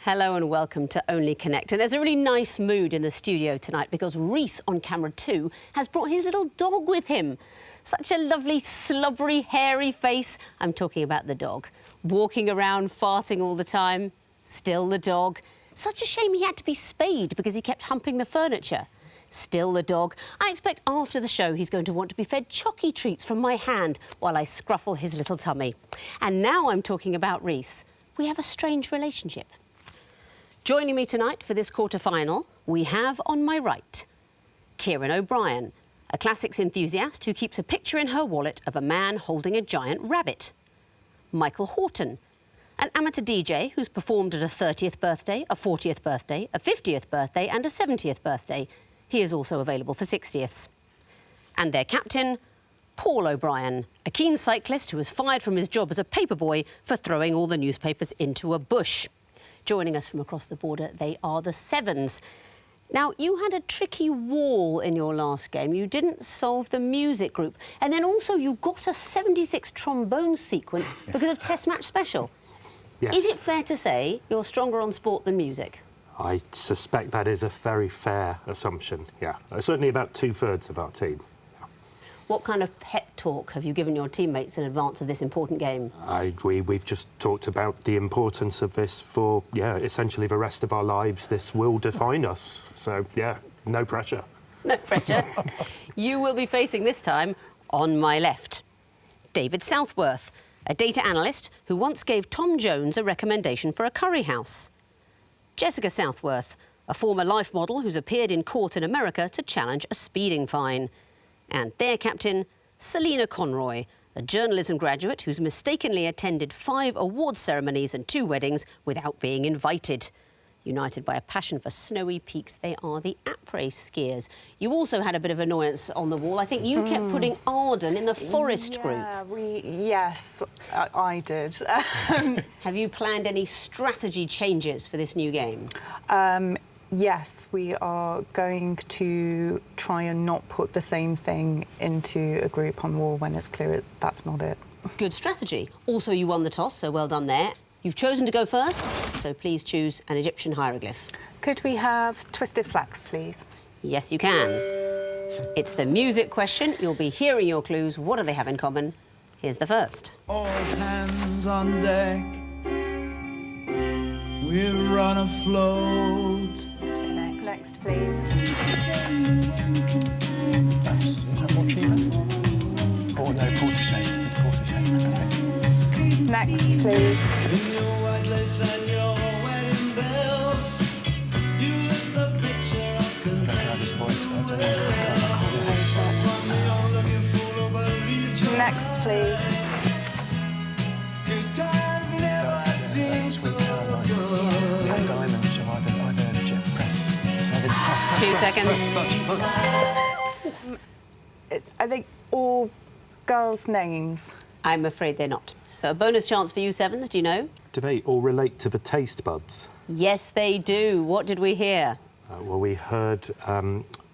Hello and welcome to Only Connect. And there's a really nice mood in the studio tonight because Rhys on camera 2 has brought his little dog with him. Such a lovely, slobbery, hairy face. I'm talking about the dog. Walking around, farting all the time. Still the dog. Such a shame he had to be spayed because he kept humping the furniture. Still the dog. I expect after the show he's going to want to be fed chocky treats from my hand while I scruffle his little tummy. And now I'm talking about Rhys. We have a strange relationship. Joining me tonight for this quarter-final, we have on my right, Kieran O'Brien, a classics enthusiast who keeps a picture in her wallet of a man holding a giant rabbit. Michael Horton, an amateur DJ who's performed at a 30th birthday, a 40th birthday, a 50th birthday and a 70th birthday. He is also available for 60ths. And their captain, Paul O'Brien, a keen cyclist who was fired from his job as a paperboy for throwing all the newspapers into a bush. Joining us from across the border, they are the Severns. Now, you had a tricky wall in your last game. You didn't solve the music group. And then also you got a 76 trombone sequence because of Test Match Special. Yes. Is it fair to say you're stronger on sport than music? I suspect that is a very fair assumption, yeah. Certainly about 2/3 of our team. What kind of pep talk have you given your teammates in advance of this important game? We've just talked about the importance of this for, essentially the rest of our lives. This will define us. So, yeah, no pressure. No pressure. You will be facing this time on my left, David Southworth, a data analyst who once gave Tom Jones a recommendation for a curry house. Jessica Southworth, a former life model who's appeared in court in America to challenge a speeding fine. And their captain, Selena Conroy, a journalism graduate who's mistakenly attended 5 awards ceremonies and 2 weddings without being invited. United by a passion for snowy peaks, they are the Apres Skiers. You also had a bit of annoyance on the wall. I think you kept putting Arden in the forest group. Yes, I did. Have you planned any strategy changes for this new game? Yes, we are going to try and not put the same thing into a group on the wall when it's clear that's not it. Good strategy. Also, you won the toss, so well done there. You've chosen to go first, so please choose an Egyptian hieroglyph. Could we have twisted flax, please? Yes, you can. It's the music question. You'll be hearing your clues. What do they have in common? Here's the first. All hands on deck. We're on afloat. Next, please. Is that what you meant? Oh, no, Portishead. It's Portishead, I think. Next, please. In your white lace and your wedding bells, you lit the picture of I recognise his voice, but I don't know. Next, please. Good times never seem That's so Sweet Caroline. good. And Diamond, so either legit press. So I did press. 2 seconds. Are they all girls' names? I'm afraid they're not. So a bonus chance for you, Severns, do you know? Do they all relate to the taste buds? Yes, they do. What did we hear? Well, we heard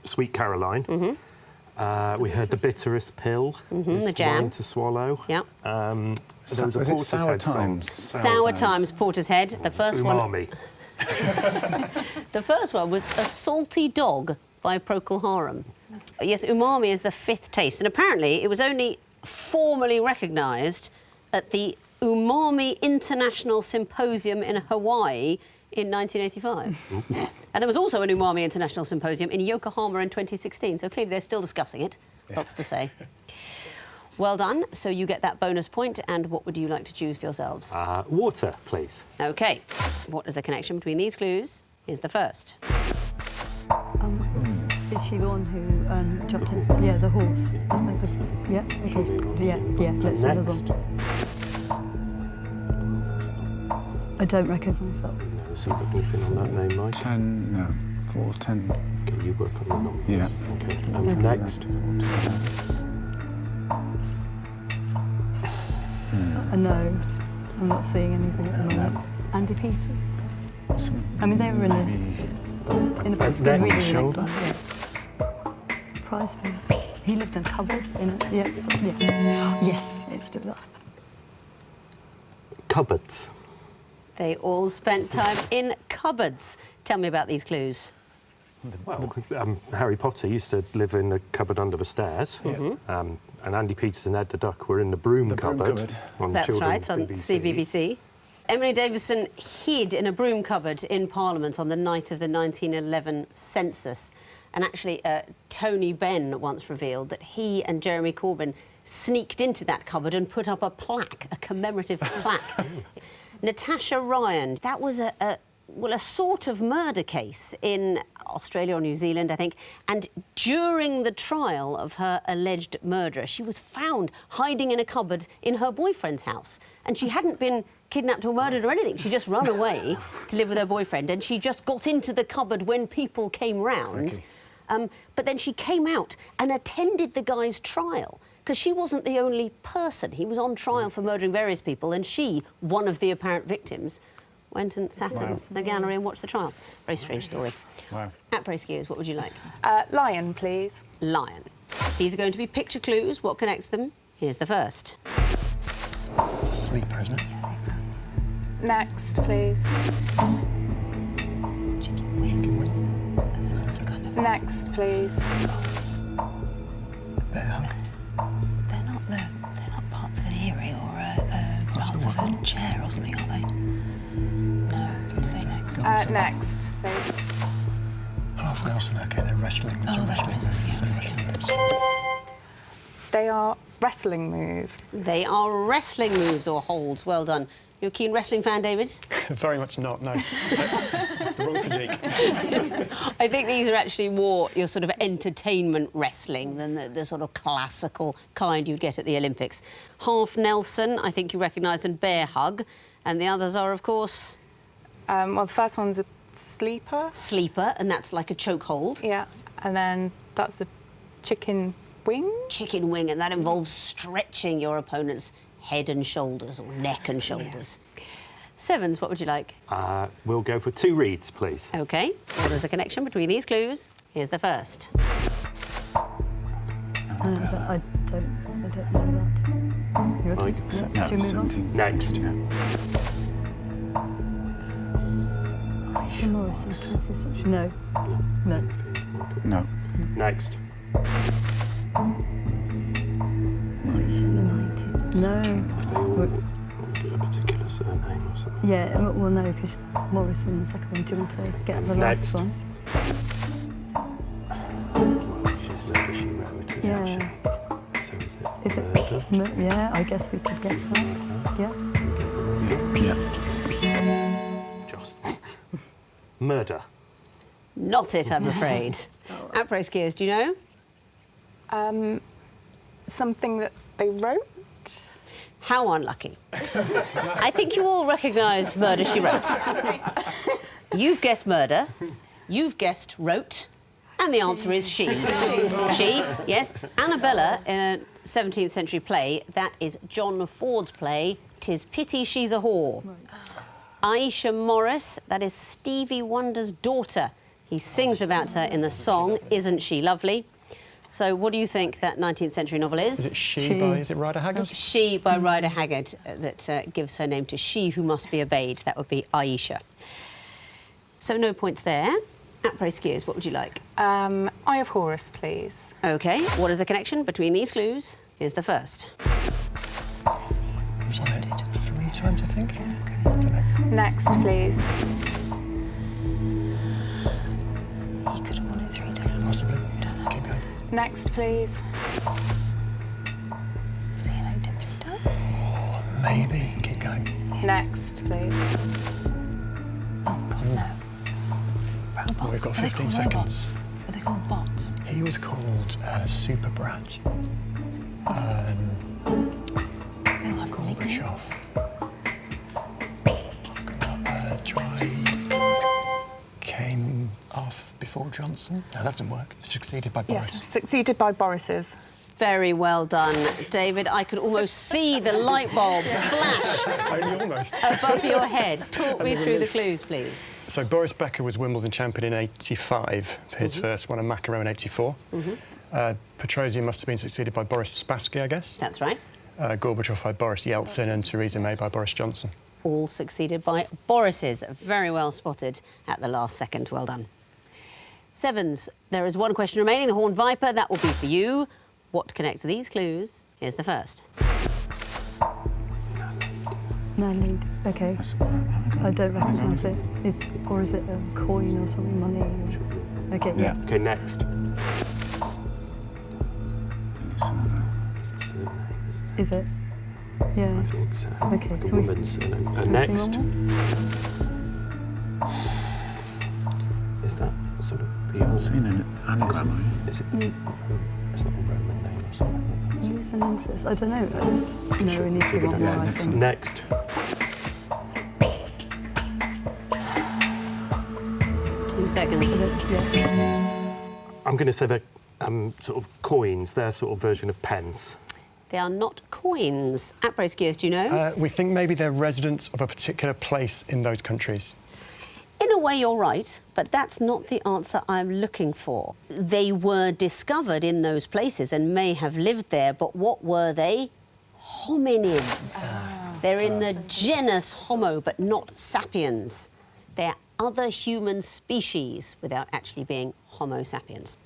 Sweet Caroline. We heard the bitterest pill. The jam. Wine to swallow. Yeah. There was a Was it Portishead Sour song. Times? Sour Times, Portishead. The first Umami. The first one was A Salty Dog by Procol Harum. Yes, umami is the 5th taste, and apparently it was only formally recognised at the Umami International Symposium in Hawaii in 1985. And there was also an Umami International Symposium in Yokohama in 2016, so clearly they're still discussing it. Lots to say. Well done. So you get that bonus point, and what would you like to choose for yourselves? Water, please. OK. What is the connection between these clues? Here's the first. Is she the one who jumped in? Yeah, the horse. Yeah, OK. Yeah, let's see the Next. one. I don't recognise that. No, see anything on that name, Mike? 10, no, 4, 10. Okay, you work on the numbers. Yeah. OK. And next. No, I'm not seeing anything at the moment. Andy Peters. I mean, they were in the press reading the next Shoulder. one. Yeah. Prize winner. He lived in a cupboard in a... Yeah, Yes, let's do that. Cupboards. They all spent time in cupboards. Tell me about these clues. Well, Harry Potter used to live in the cupboard under the stairs. And Andy Peters and Ed the Duck were in the broom cupboard. On That's children's right, on CBBC. Emily Davison hid in a broom cupboard in Parliament on the night of the 1911 census. And actually, Tony Benn once revealed that he and Jeremy Corbyn sneaked into that cupboard and put up a plaque, a commemorative plaque. Natasha Ryan, that was a sort of murder case in Australia or New Zealand, I think. And during the trial of her alleged murderer, she was found hiding in a cupboard in her boyfriend's house. And she hadn't been kidnapped or murdered or anything. She just ran away to live with her boyfriend, and she just got into the cupboard when people came round. But then she came out and attended the guy's trial, because she wasn't the only person. He was on trial for murdering various people, and she, one of the apparent victims, went and sat in the gallery and watched the trial. Very strange story. Wow. Apres Skiers, what would you like? Lion, please. Lion. These are going to be picture clues. What connects them? Here's the first. It's a sleeper, isn't it? Next, please. Chicken wing. This is kind of... Next, please. Bear hug. They're not parts of an earring or parts of a chair or something, are they? No. Say next. Next, please. Half Nelson, okay, they're wrestling. It's a wrestling move. So wrestling moves. They are wrestling moves. They are wrestling moves or holds. Well done. You're a keen wrestling fan, David? Very much not, no. The wrong physique. I think these are actually more your sort of entertainment wrestling than the sort of classical kind you'd get at the Olympics. Half Nelson, I think you recognised, and bear hug. And the others are, of course... Well, the first one's a sleeper. Sleeper, and that's like a choke hold. Yeah, and then that's the chicken wing. Chicken wing, and that involves stretching your opponent's head and shoulders, or neck and shoulders. Yeah. Severns, what would you like? We'll go for 2 reads, please. OK. What is the connection between these clues? Here's the first. I don't know that. You ready? No, Do you move on? Next. Aisha Morris and Tracy Such. No. No. No. Next. Aisha in the 90s. No. A particular surname or something? Yeah, well, no, because Morris in the second one. Do you want to get the last one? She's murder, she wrote, is Yeah. she? So is it Is murder? it? Yeah, I guess we could guess that. Yeah. Just. Murder. Not it, I'm afraid. Apres Skiers, do you know? Something that they wrote. How unlucky. I think you all recognise Murder, She Wrote. You've guessed murder, you've guessed wrote, and the answer is she. She, yes. Annabella, in a 17th century play, that is John Ford's play, 'Tis Pity She's a Whore. Aisha Morris, that is Stevie Wonder's daughter. He sings about her in the song, Isn't She Lovely? So what do you think that 19th century novel is? Is it She by, is it Rider Haggard? She by Rider Haggard, that gives her name to She Who Must Be Obeyed. That would be Aisha. So no points there. Apres Skiers, what would you like? Eye of Horus, please. OK, what is the connection between these clues? Here's the first. Was on it 3 times, I think. Next, please. He could have won it 3 times. Possibly. Keep going. Next, please. Was he elected 3 times? Maybe. Keep going. Next, please. Oh, God, no. Well, we've got Are they 15 called seconds. robots? Are they called bots? He was called Super Brat. Gorbachev. Came off before Johnson. No, that doesn't work. Succeeded by Boris. Yes, succeeded by Boris's. Very well done, David. I could almost see the light bulb flash Only almost. above your head. Talk me through the clues, please. So Boris Becker was Wimbledon champion in '85 for his first one, and McEnroe in '84. Petrosian must have been succeeded by Boris Spassky, I guess. That's right. Gorbachev by Boris Yeltsin, and Theresa May by Boris Johnson. all succeeded by Boris's. Very well spotted at the last second. Well done. Severns, there is one question remaining. The Horned Viper, that will be for you. What connects these clues? Here's the first. No lead. Okay. I don't recognise it. Or is it a coin or something? Money? Or... Okay, yeah. Okay, next. Is it? Yeah. I think so. Okay, Like a can we woman's surname. can we Next. see one Is that sort of real? Seen an anagram. Is it? It's not a Roman name or something. more? Use an incest. I don't know. No, we need to Should one be more, I next. think. Next. 2 seconds. Yeah. I'm going to say they're sort of coins, their sort of version of pence. They are not coins. Apres Skiers, do you know? We think maybe they're residents of a particular place in those countries. In a way, you're right, but that's not the answer I'm looking for. They were discovered in those places and may have lived there, but what were they? Hominids. They're in the genus Homo, but not sapiens. They're other human species without actually being Homo sapiens.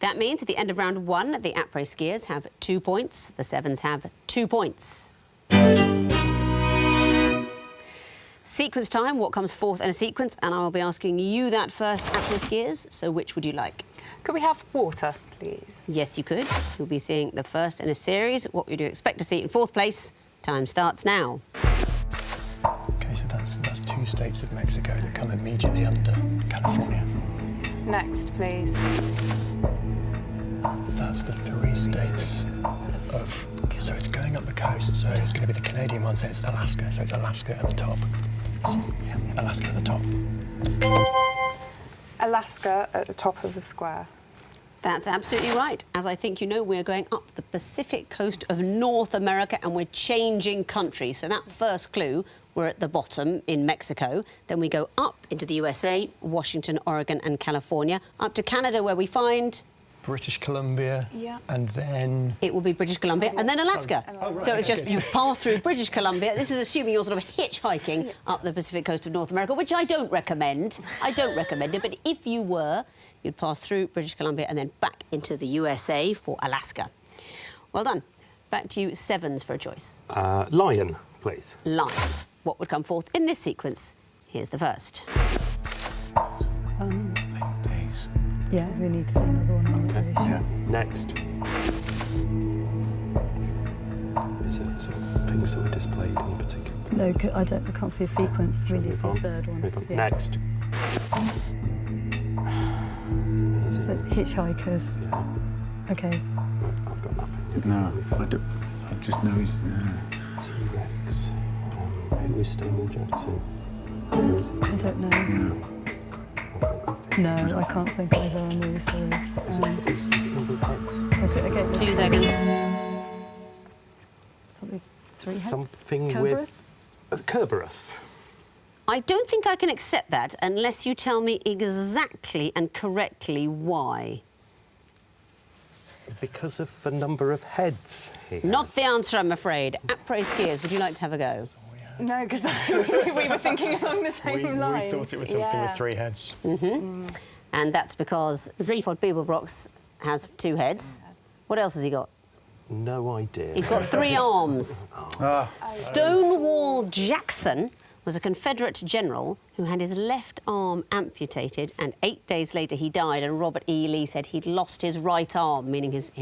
That means at the end of round 1, the Apres Skiers have 2 points, the Severns have 2 points. Sequence time, what comes fourth in a sequence, and I will be asking you that first, Apres Skiers, so which would you like? Could we have water, please? Yes, you could. You'll be seeing the first in a series. What would you expect to see in fourth place? Time starts now. Okay, so that's 2 states of Mexico that come immediately under California. Next, please. That's the 3 states of... So it's going up the coast, so it's going to be the Canadian one, so it's Alaska. So it's Alaska at the top. It's just, Alaska at the top. Alaska at the top of the square. That's absolutely right. As I think you know, we're going up the Pacific coast of North America and we're changing country. So that first clue, we're at the bottom in Mexico. Then we go up into the USA, Washington, Oregon and California, up to Canada where we find... British Columbia, Yeah. and then... It will be British Columbia and then Alaska. Oh, right, So it's just okay. you pass through British Columbia. This is assuming you're sort of hitchhiking up the Pacific coast of North America, which I don't recommend. I don't recommend it, but if you were, you'd pass through British Columbia and then back into the USA for Alaska. Well done. Back to you, Severns, for a choice. Lion, please. Lion. What would come forth in this sequence? Here's the first. Days. Yeah, we need to see another one. I'm not Okay. really sure. Yeah. Next. Is it sort of things that were displayed in particular? No, I can't see a sequence. Shall We need to move see on? the third one. Move on. Yeah. Next. Is The it? hitchhikers. Yeah. Okay. I've got nothing. No, I just know he's... T-Rex. Who is Stonewall Jackson? Who is he? I don't know. No, I can't think either. I'm really sorry. Is it number of heads? Okay, let's 2 seconds. Something 3 heads? Something Kerberos? with Kerberos. I don't think I can accept that unless you tell me exactly and correctly why. Because of the number of heads he Not has. the answer, I'm afraid. Apres Skiers, would you like to have a go? No, because we were thinking along the same We lines. thought it was something Yeah. with 3 heads. And that's because Zephod Beeblebrox has 2 heads. What else has he got? No idea. He's got 3 arms. Stonewall Jackson was a Confederate general who had his left arm amputated, and 8 days later he died, and Robert E. Lee said he'd lost his right arm, meaning his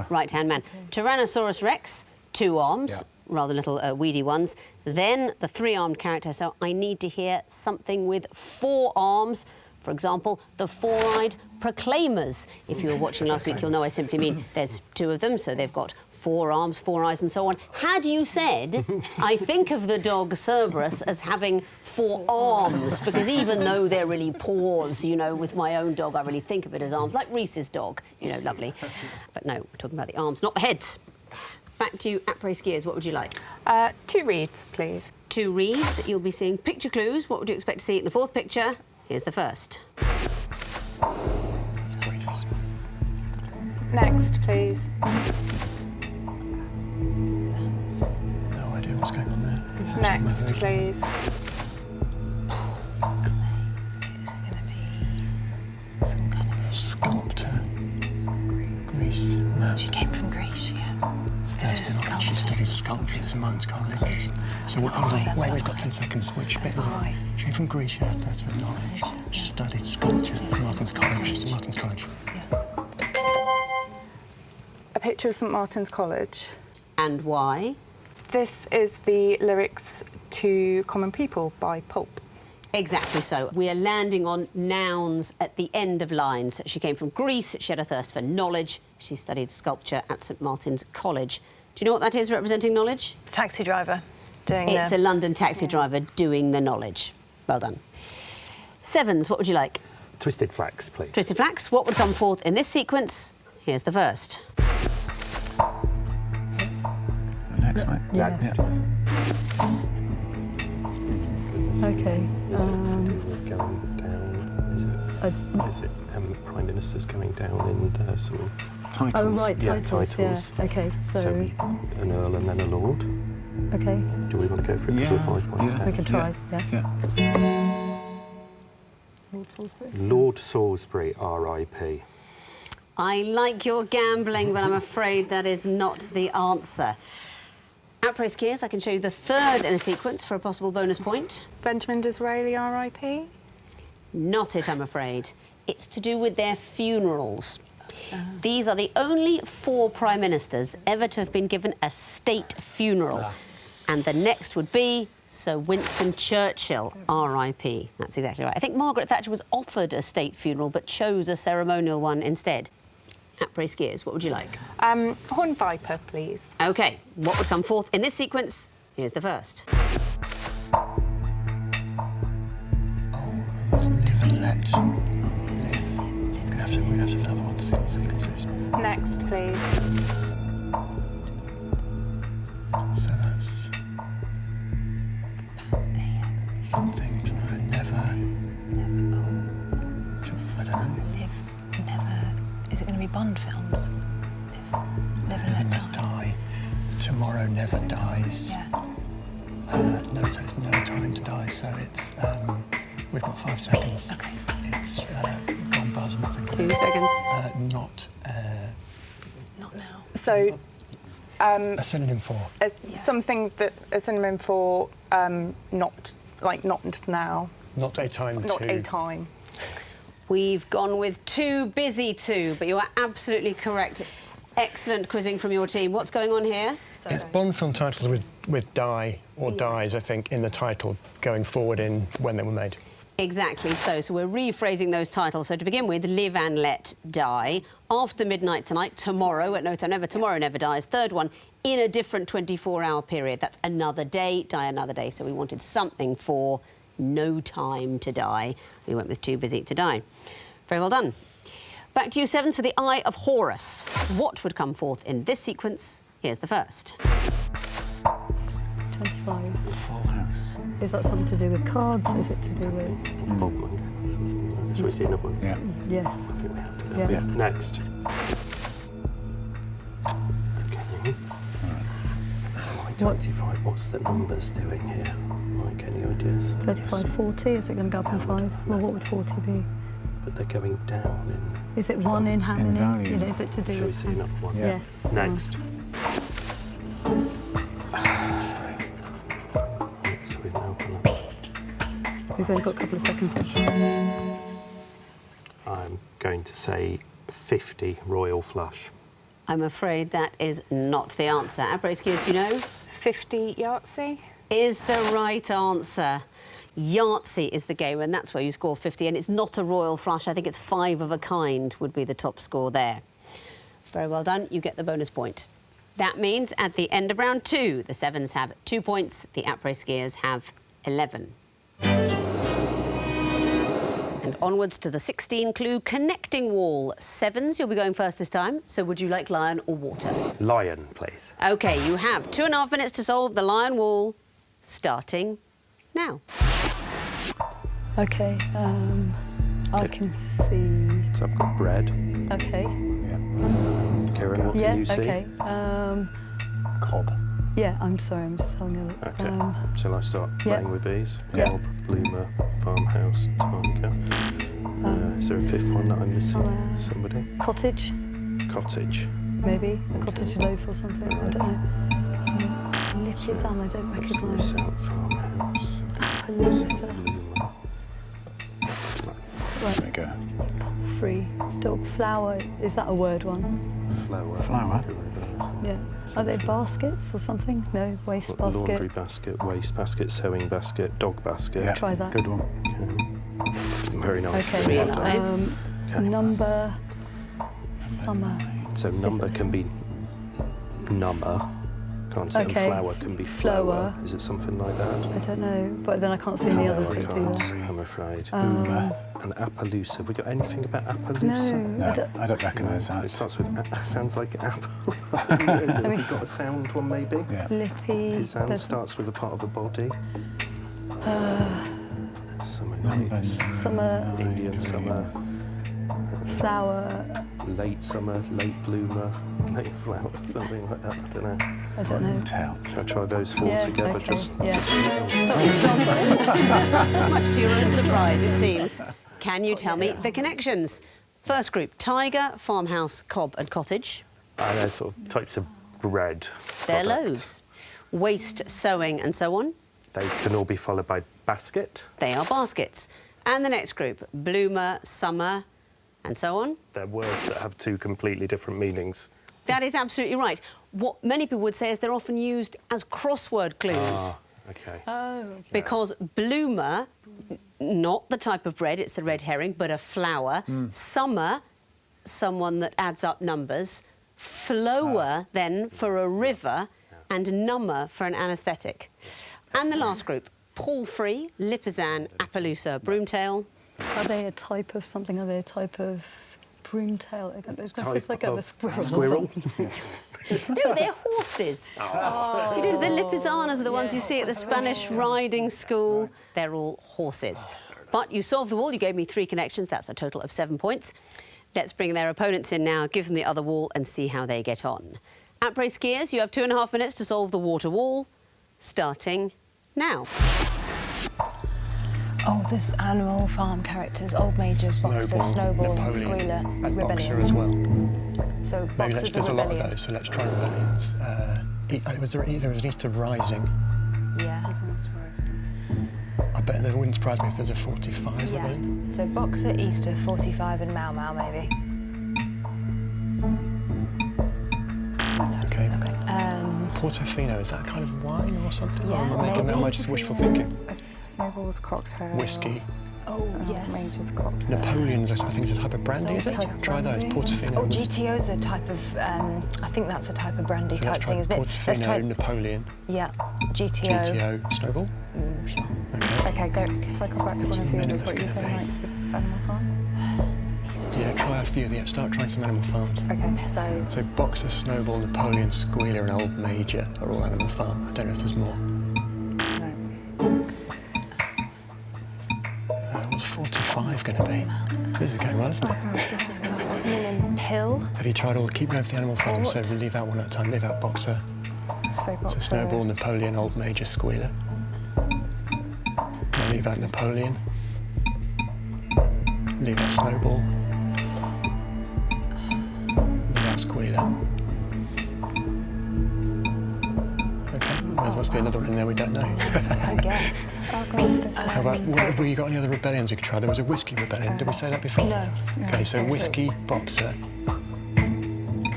right-hand man. Tyrannosaurus Rex, 2 arms. Yeah. Rather little weedy ones. Then the 3-armed character, so I need to hear something with 4 arms. For example, the 4-eyed Proclaimers. If you were watching last week, you'll know I simply mean there's 2 of them, so they've got 4 arms, 4 eyes and so on. Had you said, I think of the dog Cerberus as having 4 arms, because even though they're really paws, you know, with my own dog, I really think of it as arms, like Reese's dog, you know, lovely. But no, we're talking about the arms, not the heads. Back to you, Apres Skiers, what would you like? 2 reads, please. 2 reads. You'll be seeing picture clues. What would you expect to see in the 4th picture? Here's the first. Greece. Next, please. No idea what's going on there. Is Next, please. Is it going to be some kind of Sculptor. Greece. No. She came from Greece, yeah. Is it a She sculptor? studied sculpture at Severns College. So what? Hold on. Wait, we've got 10 seconds. Which bit is it? Right. She came from Greece. She had a thirst for knowledge. She studied sculpture at St Martin's College. St Martin's College. A picture of St Martin's College. And why? This is the lyrics to Common People by Pulp. Exactly so. We are landing on nouns at the end of lines. She came from Greece, she had a thirst for knowledge, she studied sculpture at St Martin's College. Do you know what that is representing knowledge? The taxi driver doing It's a London taxi driver doing the knowledge. Well done. Severns, what would you like? Twisted flax, please. Twisted flax, what would come forth in this sequence? Here's the first. Next, mate. Yeah. Okay. Is it to do with going down? Is it Prime Minister's going down in the sort of... Titles. Oh, right, Yeah, titles. titles. Yeah. Okay, so an Earl and then a Lord. okay, Do we want to go for it? Because we're 5 points we down. can try. Yeah. Yeah. Lord Salisbury. Lord Salisbury, R.I.P. I like your gambling, but I'm afraid that is not the answer. Apres Skiers, I can show you the third in a sequence for a possible bonus point. Benjamin Disraeli, R.I.P. Not it, I'm afraid. It's to do with their funerals. These are the only 4 prime ministers ever to have been given a state funeral. And the next would be Sir Winston Churchill, R.I.P. That's exactly right. I think Margaret Thatcher was offered a state funeral but chose a ceremonial one instead. Apres Skiers, what would you like? Horned Viper, please. OK, what would come forth in this sequence? Here's the first. Oh, live and let. Live. We're gonna have to have another one to see the sequences. Next, please. So that's something to know, never. I don't know. Live, never. Is it going to be Bond films? Live, never Live and let let die. die. Tomorrow never dies. Yeah. No, there's no time to die, so it's, we've got 5 seconds. Okay. It's gone buzz, and nothing. 2 seconds. Not Not now. So, a synonym for. something that a synonym for not, like not now, Not a time not to. a time. We've gone with too busy to, but you are absolutely correct. Excellent quizzing from your team. What's going on here? It's Bond film titles with die or dies, I think, in the title going forward in when they were made. Exactly so. So we're rephrasing those titles. So to begin with, Live and Let Die. After Midnight Tonight, Tomorrow, at No Time Never, Tomorrow Never Dies. Third one, in a different 24-hour period. That's Another Day, Die Another Day. So we wanted something for No Time to Die. We went with Too Busy to Die. Very well done. Back to you, Severns, for the Eye of Horus. What would come forth in this sequence? Here's the first. 25. Full house. Is that something to do with cards? Is it to do with... Bob Monkhouse, isn't it? Shall we see another one? Yeah. Yes. I think we have to. Yeah. Yeah. Next. Okay. So like 25, what's the numbers doing here? Like any ideas? 35, 40. Is it going to go up in 5s? Well, what would 40 be? But they're going down in... Is it 1 in how In many? value. You know, is it to do Shall we with... see another one? Yeah. Yes. Next. So we've now gone up. We've only got a couple of seconds left. I'm going to say 50 Royal Flush. I'm afraid that is not the answer. Apres Skiers, do you know? 50 Yahtzee. Is the right answer. Yahtzee is the game, and that's where you score 50, and it's not a royal flush. I think it's 5 of a kind would be the top score there. Very well done. You get the bonus point. That means at the end of round 2, the Severns have 2 points, the Apres Skiers have 11. And onwards to the 16-clue connecting wall. Severns, you'll be going first this time, so would you like lion or water? Lion, please. OK, you have 2.5 minutes to solve the lion wall, starting now. OK, I can see... So I've got bread. OK. Kieran, what Yeah, can you see? OK. Cob. Yeah, I'm sorry, I'm just having a look. Okay. Shall I start yeah. playing with these? Yeah. Cob, bloomer, farmhouse, tiger. Is there a fifth one that I'm missing? Somebody? Cottage, Cottage. maybe. A cottage loaf or something, I don't know. Lippizan, I don't Let's recognise. miss out farmhouse. Palooza, Bloomer. There we go. free, dog, flower, is that a word one? Flower. Flower. Yeah. Are they baskets or something? No, waste basket. Laundry basket, waste basket, sewing basket, dog basket. Yeah. Try that. Good one. Okay. Very nice. Okay. Three lives. Okay. Number, summer. So number can be number. Can't say Okay. and flower can be flower. Flower. Is it something like that? I don't know, but then I can't see any others I either. can't, I'm afraid. And Appaloosa. Have we got anything about Appaloosa? No, No, I don't recognise It that. starts with sounds like apple. Have we got a sound one maybe? Yeah. Lippy. It sound there's starts with a part of the body. Summer Numbers. nights. summer, Indian summer. flower. Late summer, late bloomer, late flower, something like that. I don't know. I don't know. Tell. Shall I try those four Yeah, together? okay, Just yeah. But we solved them all. Much to your own surprise, it seems. Can you tell me the connections? First group, tiger, farmhouse, cob and cottage. they're sort of types of bread. They're product. loaves. Waste, sewing and so on. They can all be followed by basket. They are baskets. And the next group, bloomer, summer and so on. They're words that have two completely different meanings. That is absolutely right. What many people would say is they're often used as crossword clues. Ah, okay. Oh, Because bloomer, not the type of bread, it's the red herring, but a flower. Summer, someone that adds up numbers. Flower, then, for a river. And number for an anaesthetic. And the last group, palfrey, lippizan, Appaloosa, broomtail. are they a type of something? Are they a type of broomtail? It's like a squirrel. Squirrel. No, they're horses. You do. The Lipizzanas are the ones you see at the Spanish riding school. They're all horses. But you solved them all. You gave me 3 connections. That's a total of 7 points. Let's bring their opponents in now, give them the other wall and see how they get on. Apres Skiers, you have 2.5 minutes to solve the water wall, starting now. Oh, this Animal Farm characters, Old Major, Boxer, Snowball, Napoleon, Squealer, and Boxer Rebellions. as well. So Maybe Boxer's there's a a lot of rebellion. those, so let's try rebellions. There was an Easter Rising. Yeah. I bet it wouldn't surprise me if there's a 45 Yeah. rebellion. So Boxer, Easter, 45 and Mau Mau maybe. Okay. Okay. Portofino, is that kind of wine or something? Yeah, Or am I just wishful thinking? Snowball's cocktail. Whiskey. Oh, yes. Major's cocktail. Napoleon's, I think, is a type of brandy, is it? Type of Try those. brandy. Portofino. Oh, was- GTO's a type of, I think that's a type of brandy so type let's try thing, isn't it? Let's Portofino, try, Napoleon, yeah, GTO. GTO, Snowball. Sure. Okay. Okay, go cycle back to one of the Minute others. What you were that's saying, gonna like with Animal Farm. Yeah, try a few. Yeah, start trying some Animal Farms. Okay, so So Boxer, Snowball, Napoleon, Squealer and Old Major are all Animal Farm. I don't know if there's more. no. What's 45 going to be? This is going well, isn't it? This is going to Million Pill. Have you tried all? Keep going for the Animal Farms, so we leave out one at a time. Leave out Boxer, so so Boxer. Snowball, Napoleon, Old Major, Squealer. Now leave out Napoleon. Leave out Snowball. Leave out Squealer. Okay, there must be another one in there we don't know. I guess. Oh God, this How is about, have you got any other rebellions we could try? There was a whiskey rebellion. Did we say that before? No. Okay, so whiskey, Boxer,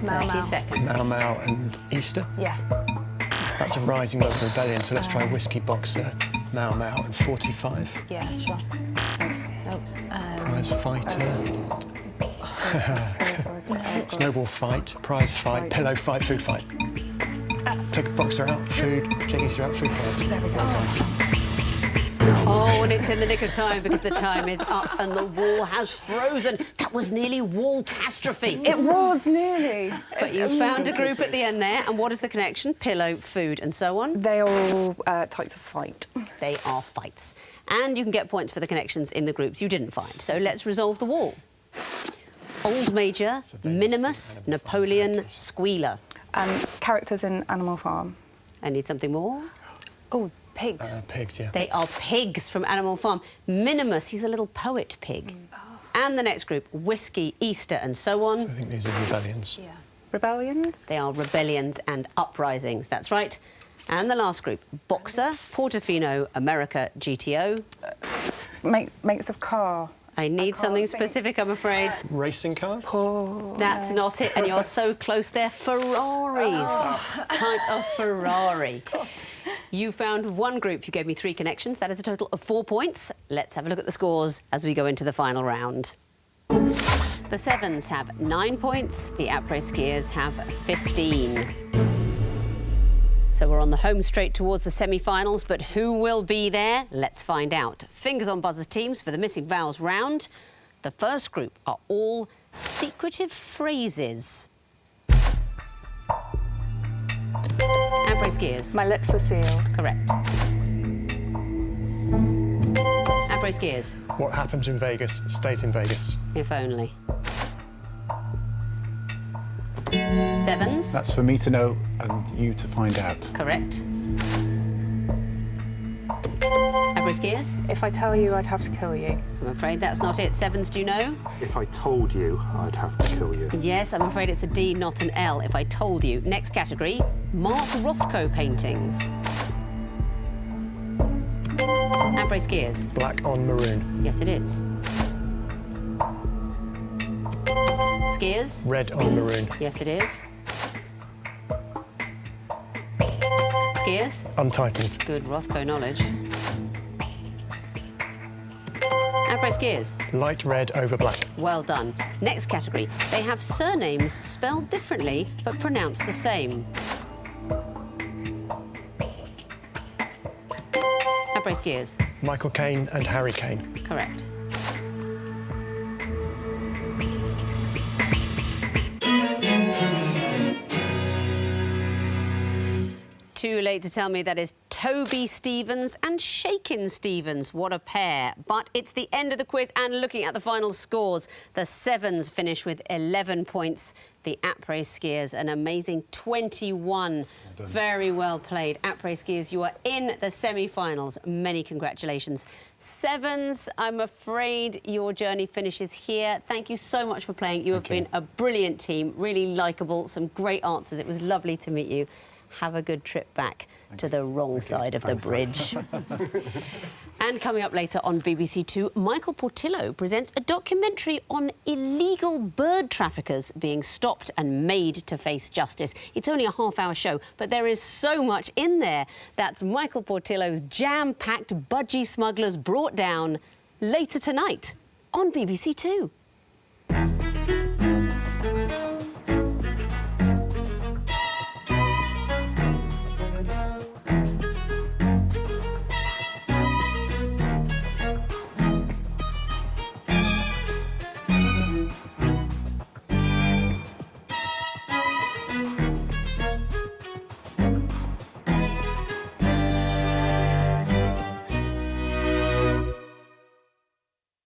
Mau 30 Mau. seconds. Mau Mau and Easter. Yeah. That's a rising local rebellion, so let's try whiskey, Boxer, Mau Mau and 45. Yeah, sure. No. Prize fighter, snowball fight, prize fight, pillow fight, food fight. Take a Boxer out, food, take Easter out, food prize. There we go. Oh, and it's in the nick of time because the time is up and the wall has frozen. That was nearly wall-tastrophe. It was nearly. But you found a group at the end there. And what is the connection? Pillow, food and so on. They are all types of fight. They are fights. And you can get points for the connections in the groups you didn't find. So let's resolve the wall. Old Major, Minimus, Napoleon, Squealer. Characters in Animal Farm. I need something more. Oh, pigs. Pigs, yeah. They are pigs from Animal Farm. Minimus, he's a little poet pig. And the next group, whiskey, Easter, and so on. I think these are rebellions. Yeah. Rebellions? They are rebellions and uprisings, that's right. And the last group, Boxer, Portofino, America, GTO. Makes of car. I need something specific, I'm afraid. Racing cars? That's not it, and you're so close. They're Ferraris. Type of Ferrari. You found one group. You gave me 3 connections. That is a total of 4 points. Let's have a look at the scores as we go into the final round. The Severns have 9 points. The Apres Skiers have 15. So we're on the home straight towards the semi-finals, but who will be there? Let's find out. Fingers on buzzers teams for the Missing Vowels round. The first group are all secretive phrases. Apres Skiers. My lips are sealed. Correct. Apres Skiers. What happens in Vegas stays in Vegas. If only. Severns. That's for me to know and you to find out. Correct. Apres Skiers. If I tell you, I'd have to kill you. I'm afraid that's not it. Severns, do you know? If I told you, I'd have to kill you. Yes, I'm afraid it's a D, not an L, if I told you. Next category, Mark Rothko paintings. Apres Skiers. Black on maroon. Yes, it is. Skiers. Red on maroon. Yes, it is. Skiers. Untitled. Good Rothko knowledge. Apres Skiers. Light red over black. Well done. Next category. They have surnames spelled differently but pronounced the same. Apres Skiers. Michael Caine and Harry Caine. Correct. Too late to tell me that is Toby Stevens and Shakin Stevens. What a pair. But it's the end of the quiz, and looking at the final scores, the Severns finish with 11 points. The Apres Skiers, an amazing 21. Very well played. Apres Skiers, you are in the semi-finals. Many congratulations. Severns, I'm afraid your journey finishes here. Thank you so much for playing. You have been a brilliant team, really likeable, some great answers. It was lovely to meet you. Have a good trip back to the wrong side of the bridge. And coming up later on BBC Two, Michael Portillo presents a documentary on illegal bird traffickers being stopped and made to face justice. It's only a half-hour show, but there is so much in there. That's Michael Portillo's jam-packed budgie smugglers brought down later tonight on BBC Two.